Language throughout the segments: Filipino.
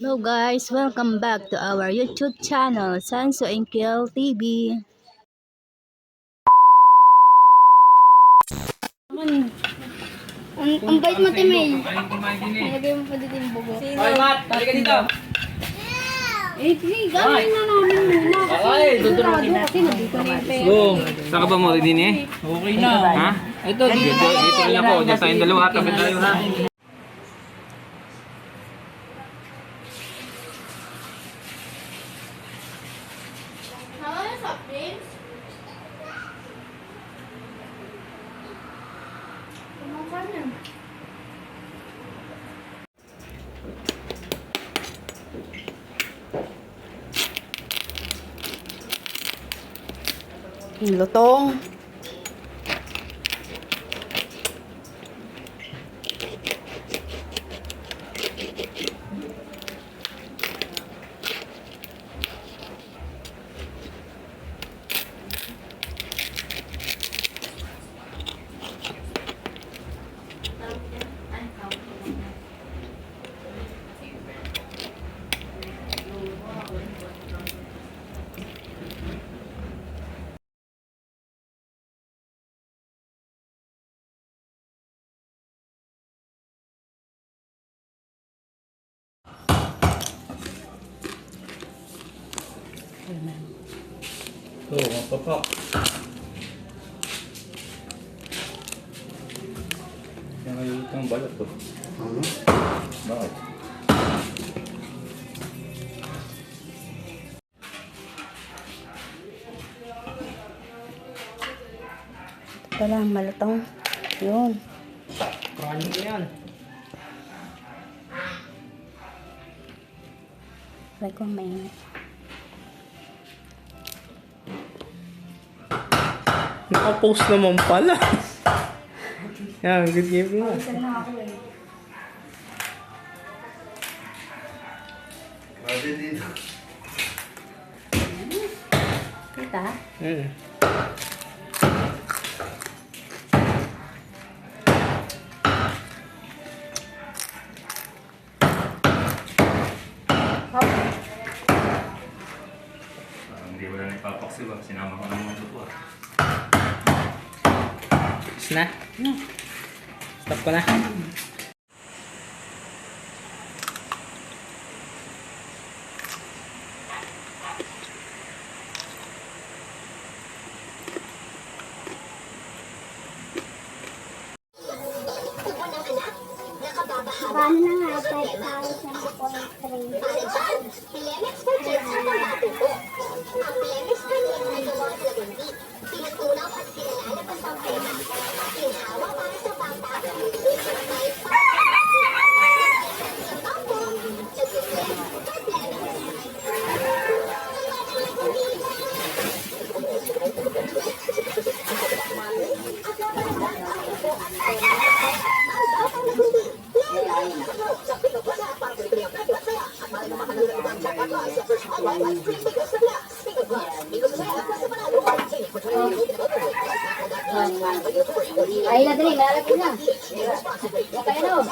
Hello guys, welcome back to our YouTube channel, Sanso and Kiel TV. Ang bait mo, Timay. Nalagay mo pa dito yung bugo. Hoy, Matt! Halika dito! Gawin na namin muna. Ay, Sigurado kasi nandito na yung pera. Go! Saan ka ba mo din eh? Okay na. Ha? Ito, dito rin ako. Diyan tayong dalawa. Tabi tayo ha. Lutong. Oo, mapapak. Yan ngayon itong balot to. Bakit? Ito lang, malutong. Yun. Kanin ko yan. Like ko may... Nakapost naman pala. Yan, good game na. Kita? Hindi wala na ipapaksi ba? Sinama ko ng mga tutuwa. Na? Stop ko na. Paano na nga, 5,000.3. Pilemex purchase sa pambato. Ang Pilemex purchase ay gawa sa lagundi. Pinatunaw at kinalanak ang pambato. Ginawa para sa bata. May Ay, nadali, malalapit na. Okay, ano?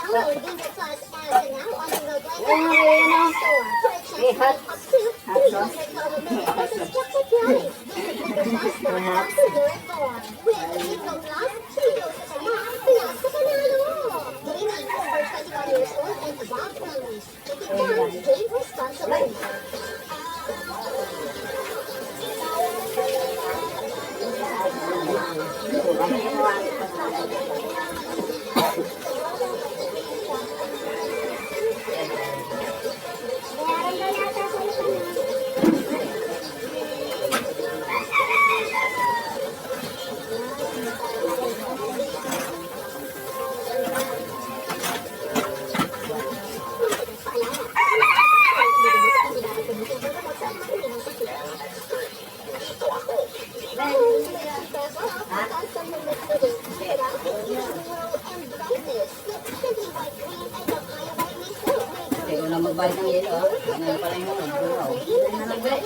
Ikaw na magbayad ng yelo, ha? Ano pala yung buhaw?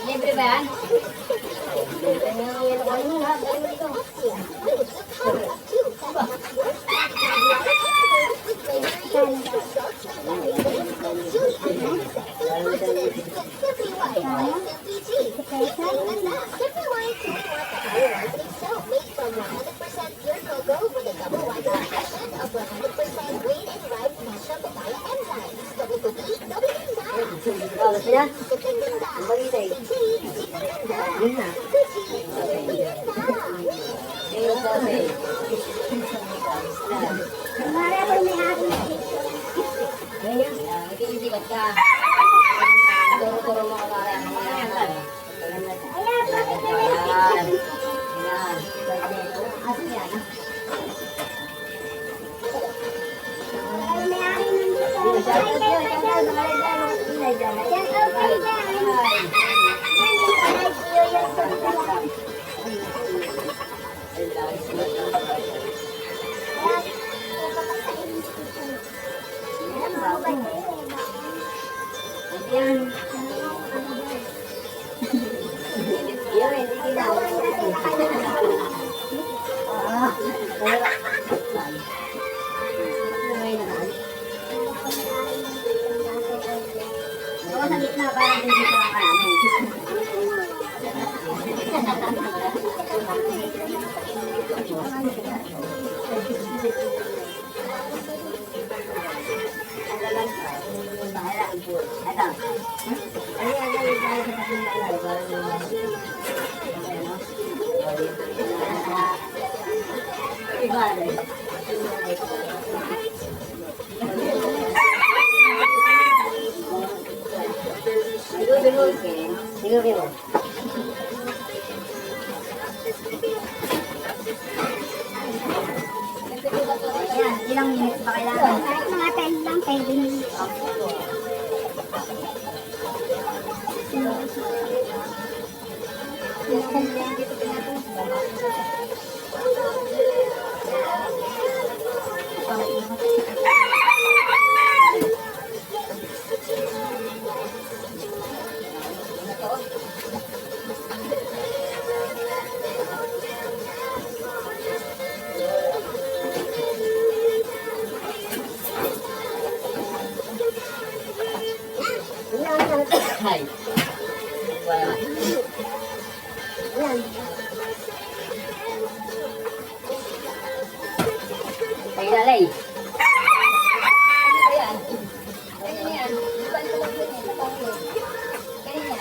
Libre ba yan? Libre ng yelo ko yun, ha? Dali mo dito. SMPG. Ganda. Superwine 2-in-1 Papaya Whitening Soap made from 100% pure cocoa with a double wide expression of 100% green and ripe natural papaya enzymes. Double cookie, double ganda. Alas niya? Super ganda. Ang bagay. Super ganda. Yun na. Super ganda. Ayun sa akin. Ngayon, nag-iisikat ka. Turo-turo mo ka para mga Ayan. Ayan. Asan yan? Shoutout yun. Shoutout. Nakalagay dyan. Ayan. Yan, hindi ginawa. Ako sa gitna, parang hindi ko lang kanin. Siguro. Ayan, ilang minutes ba kailangan? Kahit mga 10 lang, 10 minutes. Hi. Wala. Yan. Paglalay. Ayan. Ganyan yan. Di ba ito lang yun eh? Napangin. Ganyan yan.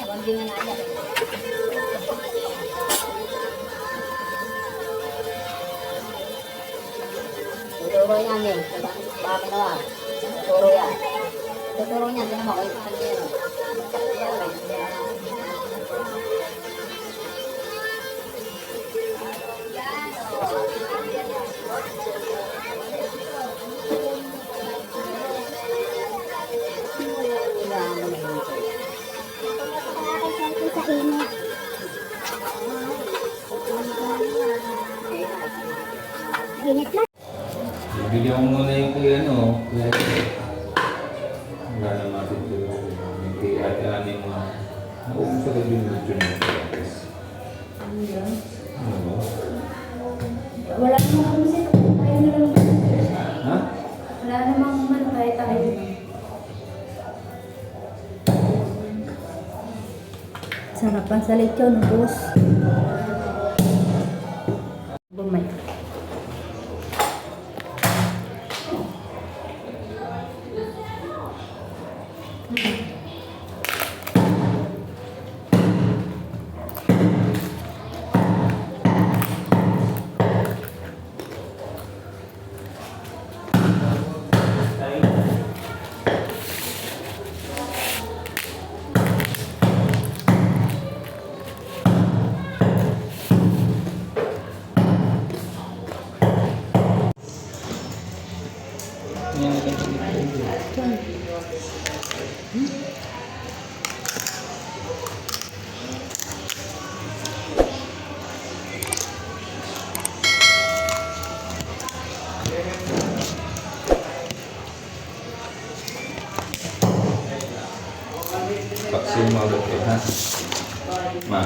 Bondingan aja. Tuturo niya nih. Bakit nawa? Tuturo yan. Tuturo niya. Tinan mo. Kayo sa kanya. Sa init. Init na. Bibigyan ko muna yung kuya, ano, kuya. Wala na matutulog. Yung kay ate Ani mo. Naubos sa gabi yung video niya. Ano? Wala namang kami sa tayo na lang. Ha? Wala namang man tayo. Sarapan sa lechon, boss. Bumay. Paksiw mo agad kayo, ha? Ma.